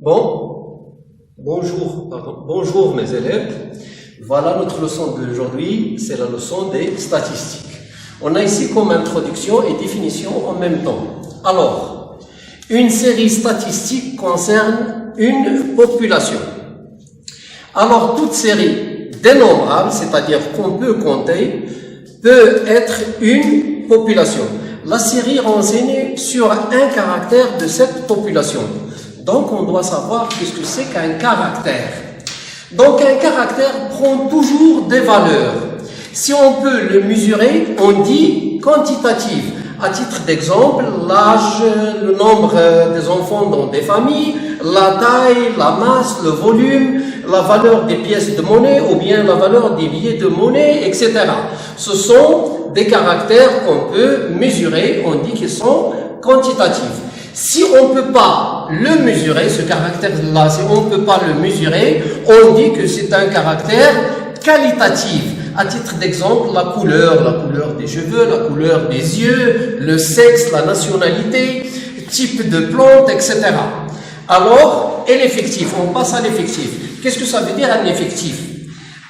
Bon, bonjour mes élèves. Voilà notre leçon d'aujourd'hui, c'est la leçon des statistiques. On a ici comme introduction et définition en même temps. Alors, une série statistique concerne une population. Alors, toute série dénombrable, c'est-à-dire qu'on peut compter, peut être une population. La série renseigne sur un caractère de cette population. Donc, on doit savoir qu'est-ce que c'est qu'un caractère. Donc, un caractère prend toujours des valeurs. Si on peut le mesurer, on dit quantitatif. À titre d'exemple, l'âge, le nombre des enfants dans des familles, la taille, la masse, le volume, la valeur des pièces de monnaie ou bien la valeur des billets de monnaie, etc. Ce sont des caractères qu'on peut mesurer, on dit qu'ils sont quantitatifs. Si on ne peut pas le mesurer, ce caractère-là, si on ne peut pas le mesurer, on dit que c'est un caractère qualitatif. À titre d'exemple, la couleur des cheveux, la couleur des yeux, le sexe, la nationalité, type de plante, etc. Alors, et l'effectif, on passe à l'effectif. Qu'est-ce que ça veut dire un effectif?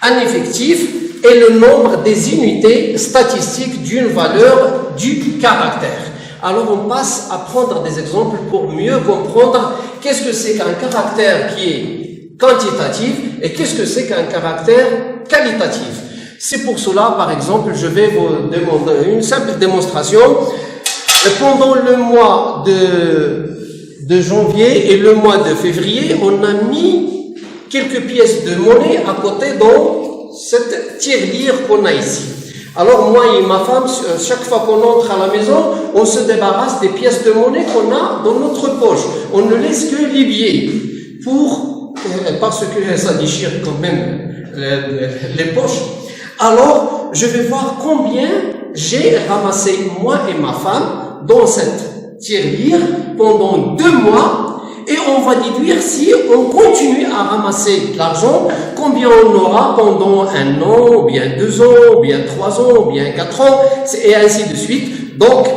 Un effectif est le nombre des unités statistiques d'une valeur du caractère. Alors, on passe à prendre des exemples pour mieux comprendre qu'est-ce que c'est qu'un caractère qui est quantitatif et qu'est-ce que c'est qu'un caractère qualitatif. C'est pour cela, par exemple, je vais vous demander une simple démonstration. Pendant le mois de janvier et le mois de février, on a mis quelques pièces de monnaie à côté dans cette tirelire qu'on a ici. Alors moi et ma femme, chaque fois qu'on entre à la maison, on se débarrasse des pièces de monnaie qu'on a dans notre poche. On ne laisse que les billets parce que ça déchire quand même les poches. Alors, je vais voir combien j'ai ramassé moi et ma femme dans cette tirelire pendant 2 mois et on va déduire si on continue à ramasser de l'argent, combien on aura pendant 1 an, ou bien 2 ans, ou bien 3 ans, ou bien 4 ans, et ainsi de suite. Donc,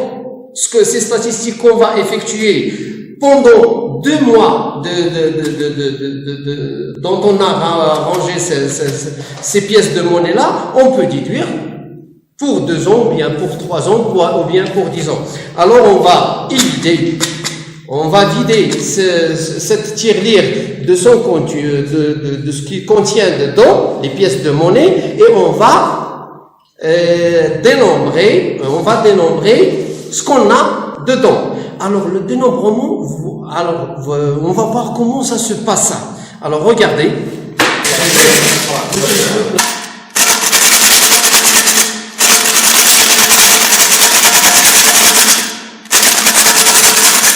ces statistiques qu'on va effectuer pendant 2 mois dont on a rangé ces pièces de monnaie-là, on peut déduire pour 2 ans, ou bien pour 3 ans, ou bien pour 10 ans. Alors, on va vider cette tirelire de son contenu, de ce qui contient dedans, les pièces de monnaie, et on va dénombrer ce qu'on a dedans. Alors, le dénombrement, on va voir comment ça se passe. Alors, regardez.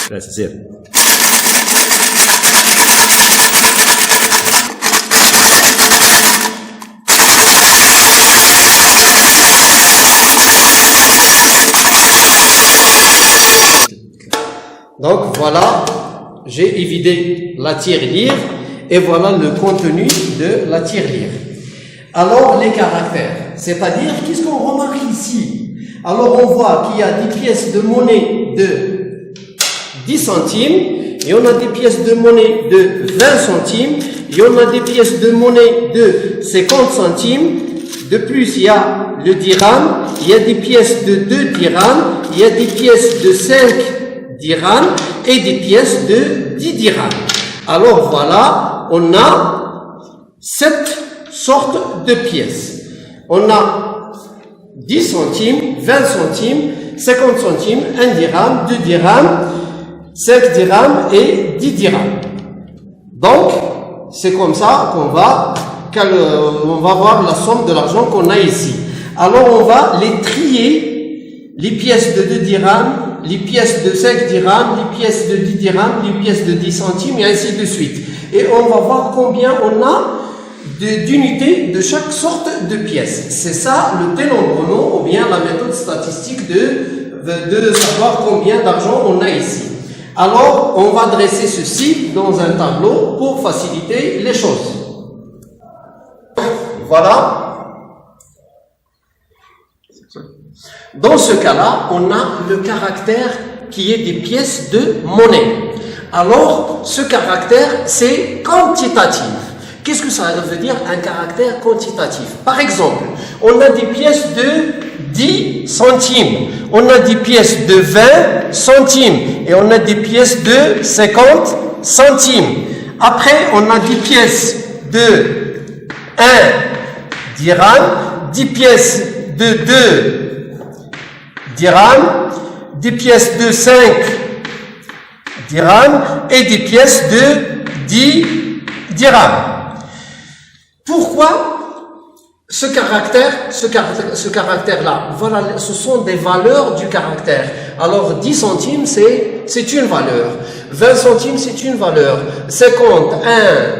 Gracias. Donc voilà, j'ai vidé la tirelire et voilà le contenu de la tirelire. Alors les caractères, c'est-à-dire qu'est-ce qu'on remarque ici? Alors on voit qu'il y a des pièces de monnaie de 10 centimes, et on a des pièces de monnaie de 20 centimes, et on a des pièces de monnaie de 50 centimes. De plus, il y a le dirham, il y a des pièces de 2 dirhams, il y a des pièces de 5 dirhams et des pièces de 10 dirhams. Alors voilà, on a 7 sortes de pièces. On a 10 centimes, 20 centimes, 50 centimes, 1 dirham, 2 dirhams, 5 dirhams et 10 dirhams. Donc, c'est comme ça qu'on va voir la somme de l'argent qu'on a ici. Alors, on va les trier, les pièces de 2 dirhams, les pièces de 5 dirhams, les pièces de 10 dirhams, les pièces de 10 centimes et ainsi de suite. Et on va voir combien on a d'unités de chaque sorte de pièce. C'est ça le dénombrement ou bien la méthode statistique de savoir combien d'argent on a ici. Alors, on va dresser ceci dans un tableau pour faciliter les choses. Voilà. Dans ce cas-là, on a le caractère qui est des pièces de monnaie. Alors, ce caractère, c'est quantitatif. Qu'est-ce que ça veut dire, un caractère quantitatif? Par exemple, on a des pièces de 10 centimes, on a des pièces de 20 centimes, et on a des pièces de 50 centimes. Après, on a des pièces de 1 dirham, 10 pièces de 2 dirhams, des pièces de 5 dirhams et des pièces de 10 dirhams. Pourquoi ce caractère-là? Voilà, ce sont des valeurs du caractère. Alors, 10 centimes, c'est une valeur. 20 centimes, c'est une valeur. 50,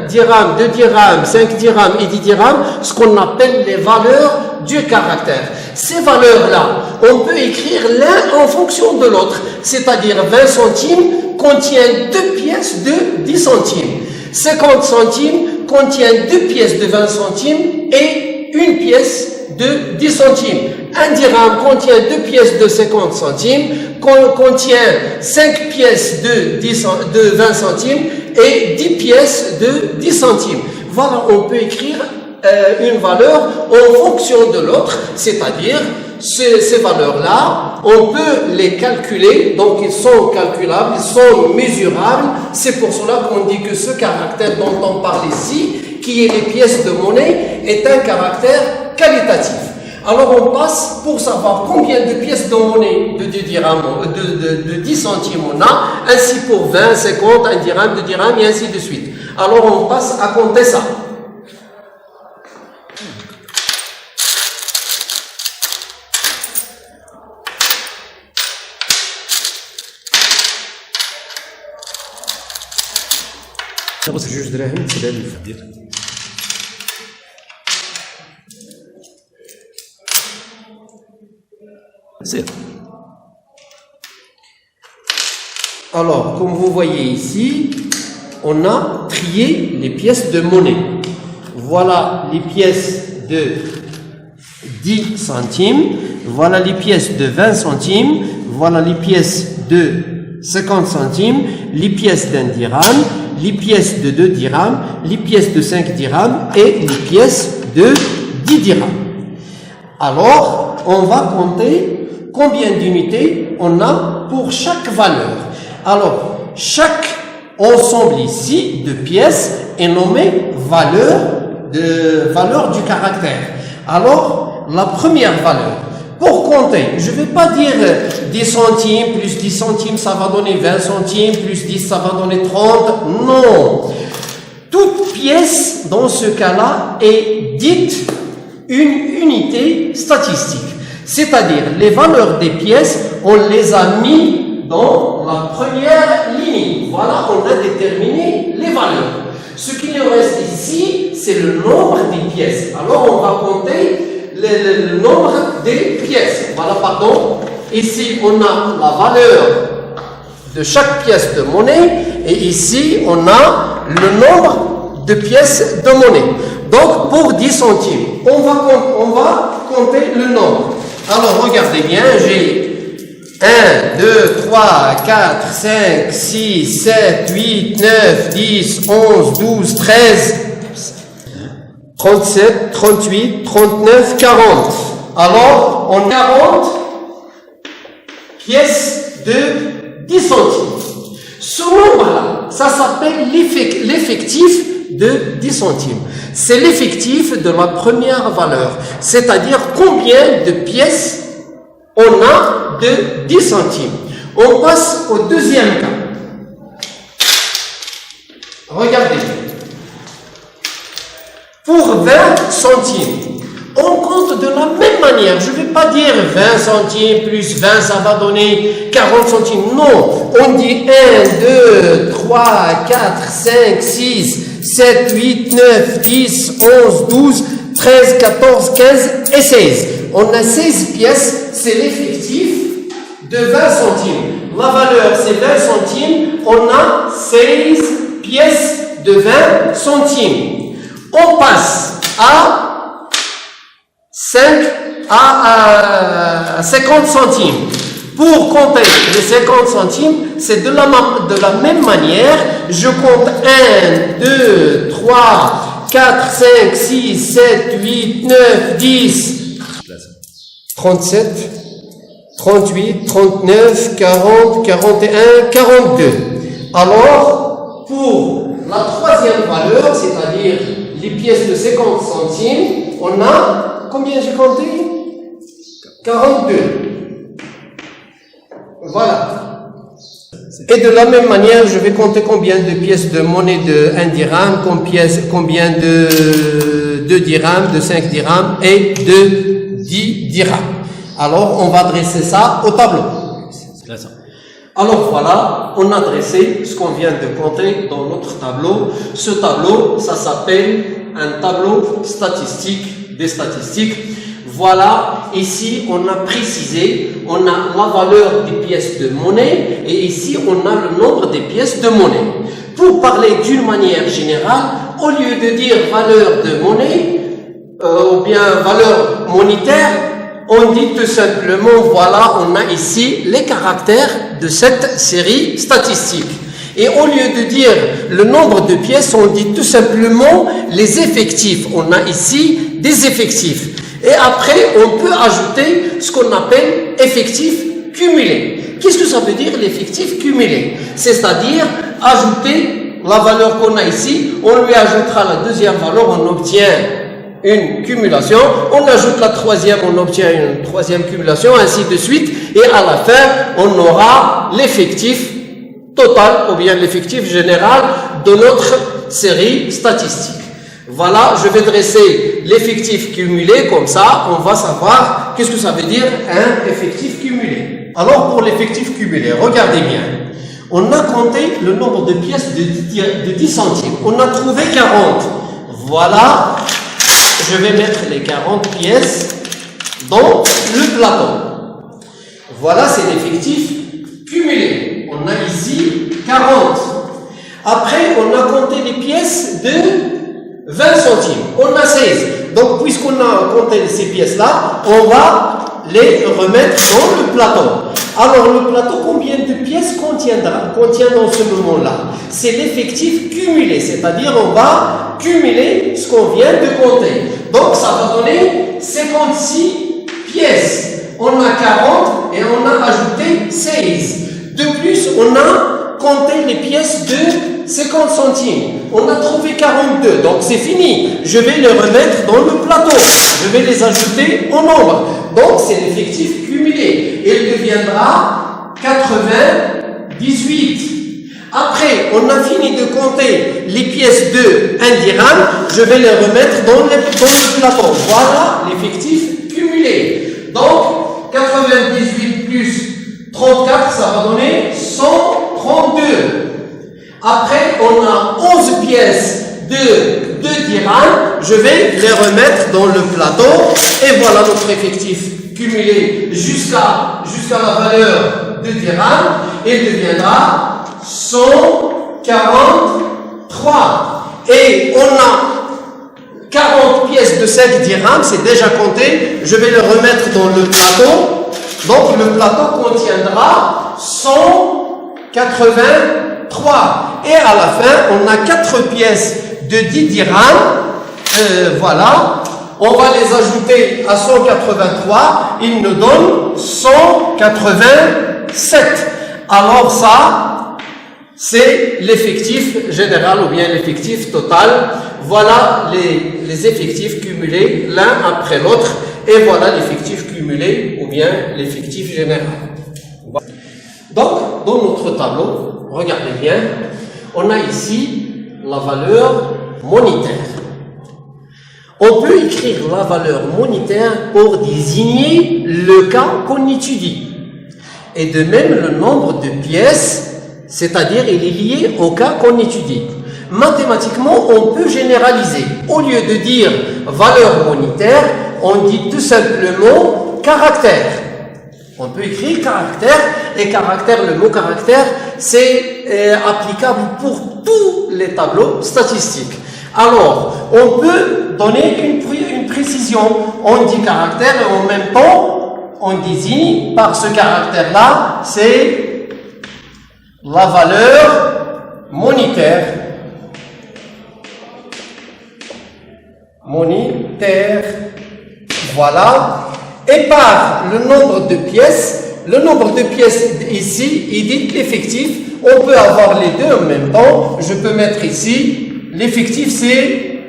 1 dirham, 2 dirhams, 5 dirhams et 10 dirhams, ce qu'on appelle les valeurs du caractère. Ces valeurs-là, on peut écrire l'un en fonction de l'autre. C'est-à-dire, 20 centimes contient 2 pièces de 10 centimes. 50 centimes contient 2 pièces de 20 centimes et une pièce de 10 centimes. 1 dirham contient 2 pièces de 50 centimes, contient 5 pièces de 20 centimes et 10 pièces de 10 centimes. Voilà, on peut écrire une valeur en fonction de l'autre, c'est-à-dire ces valeurs-là, on peut les calculer, donc ils sont calculables, ils sont mesurables. C'est pour cela qu'on dit que ce caractère dont on parle ici, qui est les pièces de monnaie, est un caractère qualitatif. Alors on passe pour savoir combien de pièces de monnaie de 10 dirhams, de 10 centimes on a, ainsi pour 20, 50, 1 dirham, 2 dirhams et ainsi de suite. Alors on passe à compter ça. جوج دراهم تسعة آلاف دير. Alors, comme vous voyez ici, on a trié les pièces de monnaie. Voilà les pièces de 10 centimes, voilà les pièces de 20 centimes, voilà les pièces de 50 centimes, les pièces d'un dirham, les pièces de 2 dirhams, les pièces de 5 dirhams et les pièces de 10 dirhams. Alors, on va compter combien d'unités on a pour chaque valeur. Alors, chaque ensemble ici de pièces est nommé valeur du caractère. Alors, la première valeur, pour compter, je ne vais pas dire 10 centimes plus 10 centimes, ça va donner 20 centimes, plus 10, ça va donner 30. Non. Toute pièce, dans ce cas-là, est dite une unité statistique. C'est-à-dire, les valeurs des pièces, on les a mis dans la première ligne. Voilà, on a déterminé les valeurs. Ce qui nous reste ici, c'est le nombre des pièces. Alors, on va compter le nombre des pièces. Voilà, pardon. Ici, on a la valeur de chaque pièce de monnaie et ici, on a le nombre de pièces de monnaie. Donc, pour 10 centimes, on va compter le nombre. Alors, regardez bien, j'ai 1, 2, 3, 4, 5, 6, 7, 8, 9, 10, 11, 12, 13, 37, 38, 39, 40. Alors, on a 40 pièces de 10 centimes. Ce nombre-là, ça s'appelle l'effectif de 10 centimes. C'est l'effectif de la première valeur, c'est-à-dire combien de pièces on a de 10 centimes. On passe au deuxième cas. Regardez. Pour 20 centimes, on compte de la même manière. Je ne vais pas dire 20 centimes plus 20, ça va donner 40 centimes. Non, on dit 1, 2, 3, 4, 5, 6, 7, 8, 9, 10, 11, 12, 13, 14, 15 et 16. On a 16 pièces, c'est l'effectif de 20 centimes. La valeur, c'est 20 centimes. On a 16 pièces de 20 centimes. On passe à 50 centimes. Pour compter les 50 centimes, c'est de la même manière. Je compte 1, 2, 3, 4, 5, 6, 7, 8, 9, 10, 37, 38, 39, 40, 41, 42. Alors, pour la troisième valeur, c'est-à-dire les pièces de 50 centimes, on a, combien j'ai compté? 42. Voilà. Et de la même manière, je vais compter combien de pièces de monnaie de 1 dirham, combien de 2 dirhams, de 5 dirhams et de 10 dirhams. Alors, on va dresser ça au tableau. Alors voilà, on a dressé ce qu'on vient de compter dans notre tableau. Ce tableau, ça s'appelle un tableau statistique, des statistiques. Voilà, ici on a précisé, on a la valeur des pièces de monnaie et ici on a le nombre des pièces de monnaie. Pour parler d'une manière générale, au lieu de dire valeur de monnaie ou bien valeur monétaire, on dit tout simplement, voilà, on a ici les caractères de cette série statistique. Et au lieu de dire le nombre de pièces, on dit tout simplement les effectifs. On a ici des effectifs. Et après, on peut ajouter ce qu'on appelle effectif cumulé. Qu'est-ce que ça veut dire l'effectif cumulé? C'est-à-dire ajouter la valeur qu'on a ici, on lui ajoutera la deuxième valeur, on obtient une cumulation, on ajoute la troisième, on obtient une troisième cumulation, ainsi de suite, et à la fin, on aura l'effectif total, ou bien l'effectif général de notre série statistique. Voilà, je vais dresser l'effectif cumulé, comme ça, on va savoir qu'est-ce que ça veut dire un effectif cumulé. Alors, pour l'effectif cumulé, regardez bien. On a compté le nombre de pièces de 10 centimes. On a trouvé 40. Voilà. Je vais mettre les 40 pièces dans le plateau. Voilà, c'est l'effectif cumulé. On a ici 40. Après, on a compté les pièces de 20 centimes. On a 16. Donc, puisqu'on a compté ces pièces-là, on va les remettre dans le plateau. Alors, le plateau, combien de pièces contient dans ce moment-là? C'est l'effectif cumulé, c'est-à-dire on va cumuler ce qu'on vient de compter. Donc, ça va donner 56 pièces. On a 40 et on a ajouté 16. De plus, on a compté les pièces de 50 centimes. On a trouvé 42, donc c'est fini. Je vais les remettre dans le plateau. Je vais les ajouter au nombre. Donc, c'est l'effectif cumulé. Il deviendra 98. Après, on a fini de compter les pièces de 1 dirham. Je vais les remettre dans le plateau. Voilà l'effectif cumulé. Donc, 98 plus 34, ça va donner 132. Après, on a 11 pièces de 2 dirhams. Je vais les remettre dans le plateau. Et voilà notre effectif cumulé jusqu'à la valeur de dirhams. Il deviendra 143. Et on a 40 pièces de 5 dirhams, c'est déjà compté. Je vais les remettre dans le plateau. Donc le plateau contiendra 183. Et à la fin, on a 4 pièces de 10 dirhams. Voilà. On va les ajouter à 183. Il nous donne 187. Alors ça, c'est l'effectif général ou bien l'effectif total. Voilà les effectifs cumulés l'un après l'autre. Et voilà l'effectif cumulé ou bien l'effectif général. Donc, dans notre tableau, regardez bien, on a ici la valeur monétaire. On peut écrire la valeur monétaire pour désigner le cas qu'on étudie. Et de même, le nombre de pièces, c'est-à-dire il est lié au cas qu'on étudie. Mathématiquement, on peut généraliser. Au lieu de dire valeur monétaire, on dit tout simplement caractère. On peut écrire caractère, et caractère, le mot caractère, c'est applicable pour tous les tableaux statistiques. Alors, on peut donner une précision. On dit caractère et en même temps, on désigne par ce caractère-là, c'est la valeur monétaire. Voilà. Et par le nombre de pièces ici, il dit l'effectif. On peut avoir les deux en même temps. Je peux mettre ici, l'effectif c'est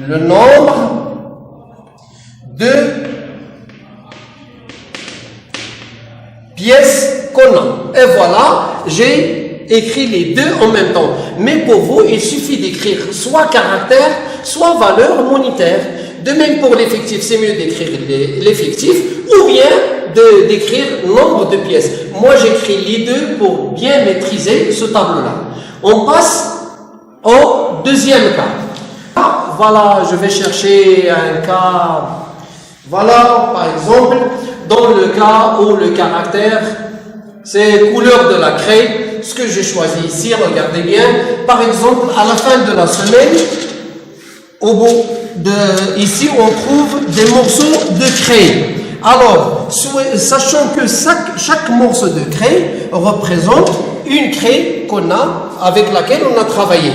le nombre de pièces qu'on a. Et voilà, j'ai écrit les deux en même temps. Mais pour vous, il suffit d'écrire soit caractère, soit valeur monétaire. De même pour l'effectif, c'est mieux d'écrire l'effectif ou bien d'écrire nombre de pièces. Moi, j'écris les deux pour bien maîtriser ce tableau-là. On passe au deuxième cas. Voilà, je vais chercher un cas. Voilà, par exemple, dans le cas où le caractère, c'est couleur de la craie, ce que j'ai choisi ici, regardez bien. Par exemple, à la fin de la semaine, au bout ici, on trouve des morceaux de craie. Alors, sachant que chaque morceau de craie représente une craie qu'on a, avec laquelle on a travaillé.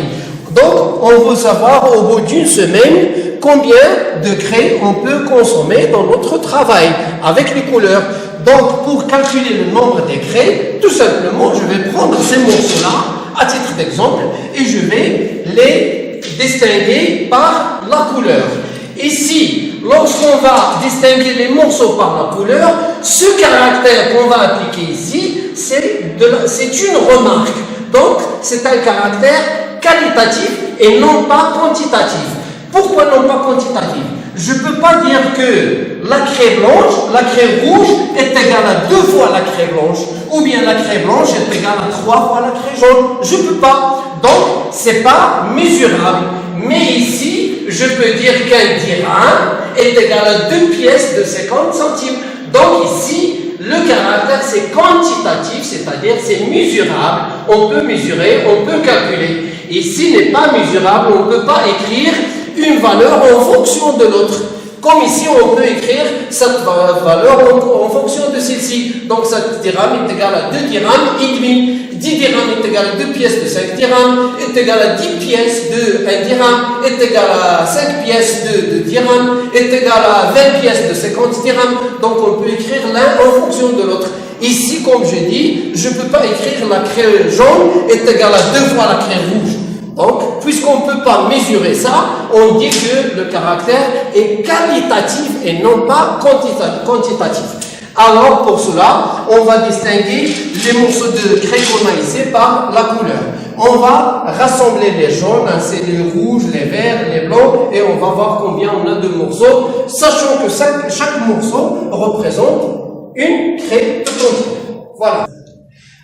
Donc, on veut savoir au bout d'une semaine combien de craie on peut consommer dans notre travail avec les couleurs. Donc, pour calculer le nombre des craies, tout simplement, je vais prendre ces morceaux-là à titre d'exemple et je vais les distinguer par la couleur. Ici, lorsqu'on va distinguer les morceaux par la couleur, ce caractère qu'on va appliquer ici, c'est une remarque. Donc, c'est un caractère qualitatif et non pas quantitatif. Pourquoi non pas quantitatif? Je ne peux pas dire que la craie blanche, la craie rouge est égale à 2 fois la craie blanche, ou bien la craie blanche est égale à 3 fois la craie jaune. Je ne peux pas. Donc, ce n'est pas mesurable. Mais ici, je peux dire qu'un dirham est égal à 2 pièces de 50 centimes. Donc ici, le caractère c'est quantitatif, c'est-à-dire c'est mesurable. On peut mesurer, on peut calculer. Ici n'est pas mesurable, on ne peut pas écrire une valeur en fonction de l'autre. Comme ici, on peut écrire cette valeur en fonction de celle-ci. Donc, 7 dirhams est égal à 2 dirhams et demi. 10 dirhams est égal à 2 pièces de 5 dirhams, est égal à 10 pièces de 1 dirham, est égal à 5 pièces de dirhams, est égal à 20 pièces de 50 dirhams. Donc, on peut écrire l'un en fonction de l'autre. Ici, comme je dis, je ne peux pas écrire la craie jaune est égale à 2 fois la craie rouge. Donc, puisqu'on ne peut pas mesurer ça, on dit que le caractère est qualitatif et non pas quantitatif. Alors, pour cela, on va distinguer les morceaux de craie qu'on a ici par la couleur. On va rassembler les jaunes, les rouges, les verts, les blancs, et on va voir combien on a de morceaux, sachant que chaque morceau représente une craie tout entière. Voilà.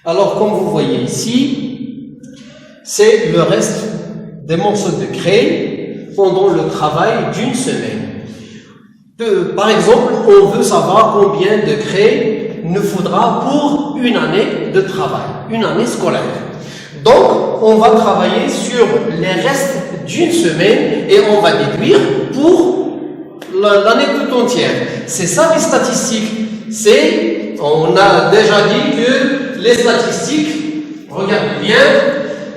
Alors, comme vous voyez ici, c'est le reste des morceaux de craie pendant le travail d'une semaine. Par exemple, on veut savoir combien de craie nous faudra pour une année de travail, une année scolaire. Donc, on va travailler sur les restes d'une semaine et on va déduire pour l'année tout entière. C'est ça les statistiques. On a déjà dit que les statistiques, regardez bien,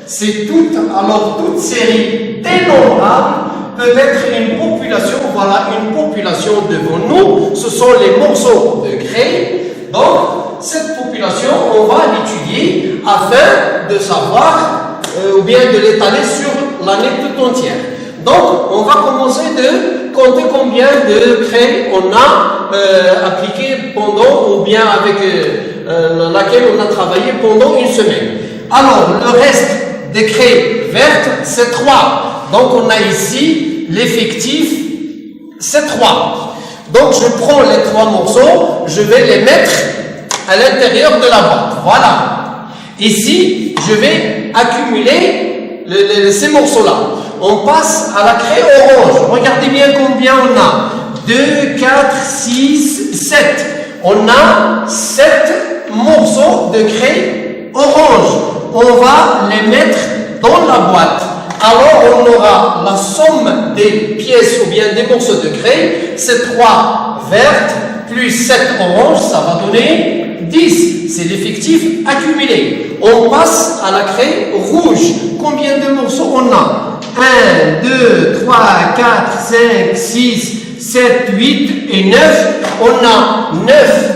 c'est toute série dénombrable peut être une population, voilà une population devant nous, ce sont les morceaux de craie. Donc, cette population, on va l'étudier afin de savoir ou bien de l'étaler sur l'année tout entière. Donc, on va commencer de compter combien de craie on a appliqué pendant ou bien avec laquelle on a travaillé pendant une semaine. Alors, le reste des craies vertes, c'est 3. Donc, on a ici l'effectif, c'est 3. Donc, je prends les 3 morceaux, je vais les mettre à l'intérieur de la boîte. Voilà. Ici, je vais accumuler ces morceaux-là. On passe à la craie orange. Regardez bien combien on a. 2, 4, 6, 7. On a 7 morceaux de craie orange. On va les mettre dans la boîte. alors on aura la somme des pièces ou bien des morceaux de craie, c'est 3 vertes plus 7 oranges, ça va donner 10. C'est l'effectif accumulé. On passe à la craie rouge. Combien de morceaux on a? 1, 2, 3, 4, 5, 6, 7, 8 et 9. On a 9.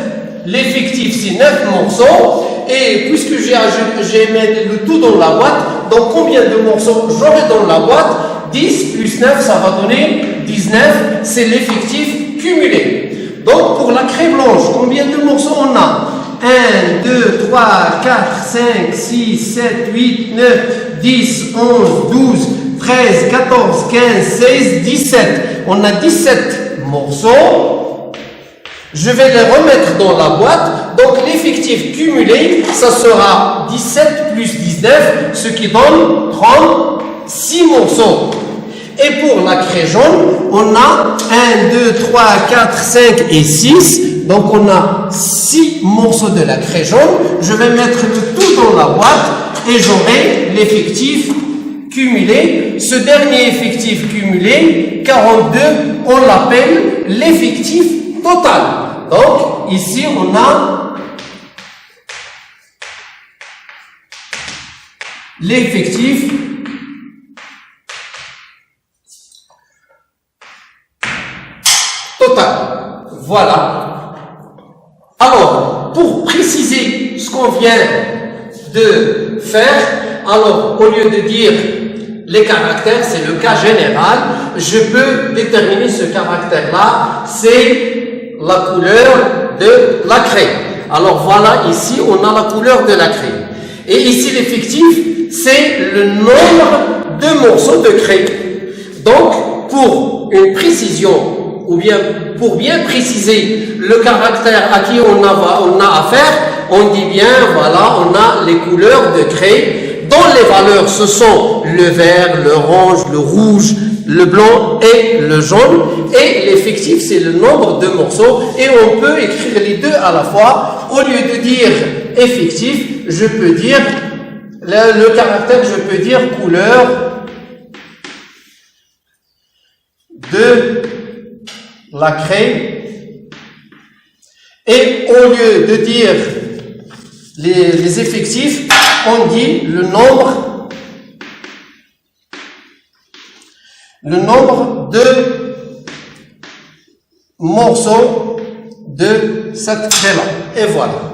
L'effectif, c'est 9 morceaux. Et puisque j'ai mis le tout dans la boîte, donc combien de morceaux j'aurai dans la boîte? 10 plus 9, ça va donner 19. C'est l'effectif cumulé. Donc pour la craie blanche, combien de morceaux on a? 1, 2, 3, 4, 5, 6, 7, 8, 9, 10, 11, 12, 13, 14, 15, 16, 17. On a 17 morceaux. Je vais les remettre dans la boîte. Donc l'effectif cumulé, ça sera 17 plus 19, ce qui donne 36 morceaux. Et pour la craie jaune, on a 1, 2, 3, 4, 5 et 6. Donc on a 6 morceaux de la craie jaune. Je vais mettre le tout dans la boîte et j'aurai l'effectif cumulé. Ce dernier effectif cumulé, 42, on l'appelle l'effectif total. Donc ici on a l'effectif total. Voilà. Alors, pour préciser ce qu'on vient de faire, alors au lieu de dire les caractères, c'est le cas général, je peux déterminer ce caractère-là, c'est la couleur de la craie. Alors voilà, ici on a la couleur de la craie. Et ici l'effectif, c'est le nombre de morceaux de craie. Donc, pour une précision, ou bien pour bien préciser le caractère à qui on a affaire, on dit bien, voilà, on a les couleurs de craie, dont les valeurs, ce sont le vert, l'orange, le rouge, le blanc et le jaune, et l'effectif, c'est le nombre de morceaux, et on peut écrire les deux à la fois. Au lieu de dire effectif, je peux dire, le caractère, je peux dire couleur de la craie, et au lieu de dire les effectifs, on dit le nombre de morceaux de cette craie-là. Et voilà.